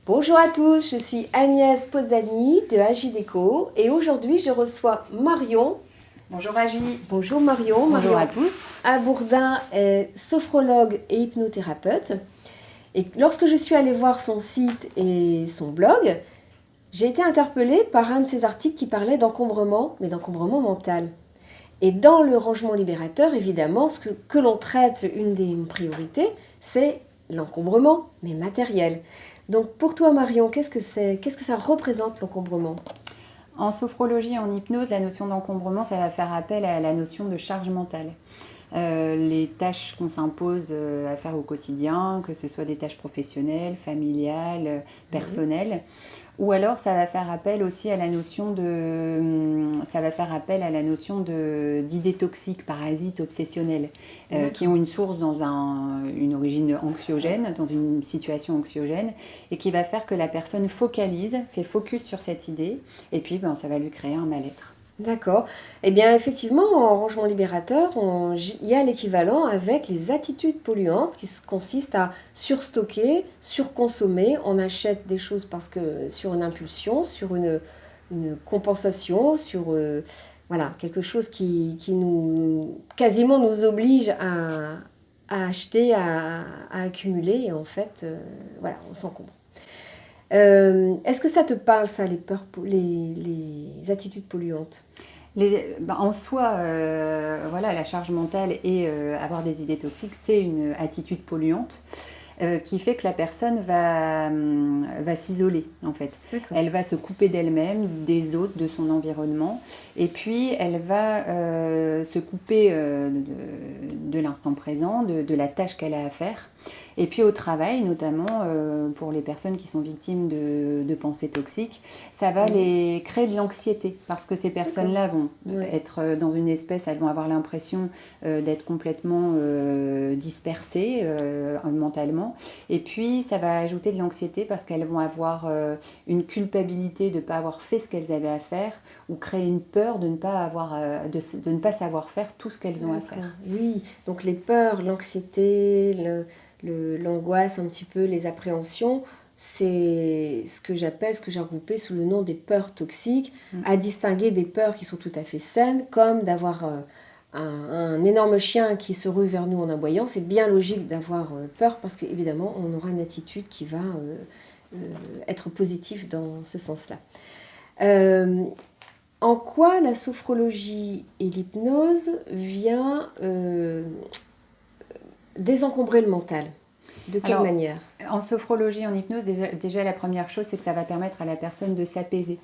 Bonjour à tous, je suis Agnès Pozzani de Agideco et aujourd'hui je reçois Marion. Bonjour Agi. Bonjour Marion. Bonjour Marion à tous. Abourdin est sophrologue et hypnothérapeute. Et lorsque je suis allée voir son site et son blog, j'ai été interpellée par un de ses articles qui parlait d'encombrement, mais d'encombrement mental. Et dans le rangement libérateur, évidemment, ce que l'on traite, une des priorités, c'est l'encombrement, mais matériel. Donc pour toi Marion, qu'est-ce que c'est? Qu'est-ce que ça représente l'encombrement? En sophrologie et en hypnose, la notion d'encombrement, ça va faire appel à la notion de charge mentale. Les tâches qu'on s'impose à faire au quotidien, que ce soit des tâches professionnelles, familiales, personnelles, ou alors ça va faire appel aussi à la notion d'idées toxiques, parasites, obsessionnelles, qui ont une source dans une origine anxiogène, dans une situation anxiogène, et qui va faire que la personne fait focus sur cette idée, et puis ça va lui créer un mal-être. D'accord. Eh bien, effectivement, en rangement libérateur, il y a l'équivalent avec les attitudes polluantes qui consistent à surstocker, surconsommer. On achète des choses parce que sur une impulsion, sur une compensation, sur voilà, quelque chose qui nous quasiment nous oblige à acheter, à accumuler. Et en fait, voilà, on s'encombre. Est-ce que ça te parle, ça, les peurs, les attitudes polluantes? En soi, voilà, la charge mentale et avoir des idées toxiques, c'est une attitude polluante qui fait que la personne va s'isoler, en fait. D'accord. Elle va se couper d'elle-même, des autres, de son environnement, et puis elle va se couper de l'instant présent, de la tâche qu'elle a à faire. Et puis au travail, notamment pour les personnes qui sont victimes de pensées toxiques, ça va les créer de l'anxiété parce que ces personnes-là vont être dans une espèce, elles vont avoir l'impression d'être complètement dispersées mentalement. Et puis ça va ajouter de l'anxiété parce qu'elles vont avoir une culpabilité de ne pas avoir fait ce qu'elles avaient à faire ou créer une peur de ne pas savoir faire tout ce qu'elles ont à faire. Oui, donc les peurs, l'anxiété, l'angoisse, un petit peu les appréhensions, c'est ce que j'appelle, ce que j'ai regroupé sous le nom des peurs toxiques, à distinguer des peurs qui sont tout à fait saines, comme d'avoir un énorme chien qui se rue vers nous en aboyant. C'est bien logique d'avoir peur parce qu'évidemment, on aura une attitude qui va être positive dans ce sens-là. En quoi la sophrologie et l'hypnose vient désencombrer le mental? De quelle manière? En sophrologie, en hypnose, déjà la première chose, c'est que ça va permettre à la personne de s'apaiser,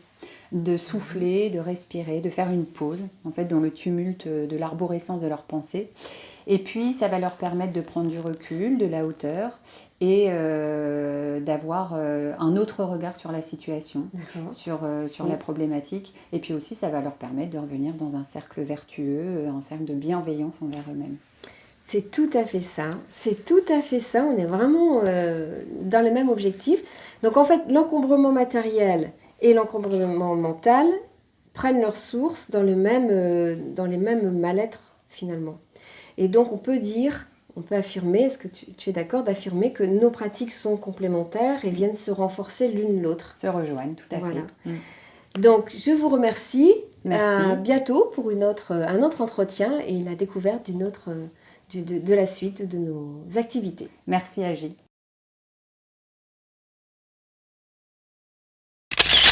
de souffler, de respirer, de faire une pause, en fait, dans le tumulte de l'arborescence de leurs pensées. Et puis, ça va leur permettre de prendre du recul, de la hauteur et d'avoir un autre regard sur la situation, sur la problématique. Et puis aussi, ça va leur permettre de revenir dans un cercle vertueux, un cercle de bienveillance envers eux-mêmes. C'est tout à fait ça. C'est tout à fait ça. On est vraiment dans le même objectif. Donc en fait, l'encombrement matériel et l'encombrement mental prennent leur source dans les mêmes mal-être finalement. Et donc on peut affirmer, est-ce que tu es d'accord d'affirmer que nos pratiques sont complémentaires et viennent se renforcer l'une l'autre? Se rejoignent, tout à fait. Donc je vous remercie. Merci. À bientôt pour un autre entretien et la découverte de la suite de nos activités. Merci Agi.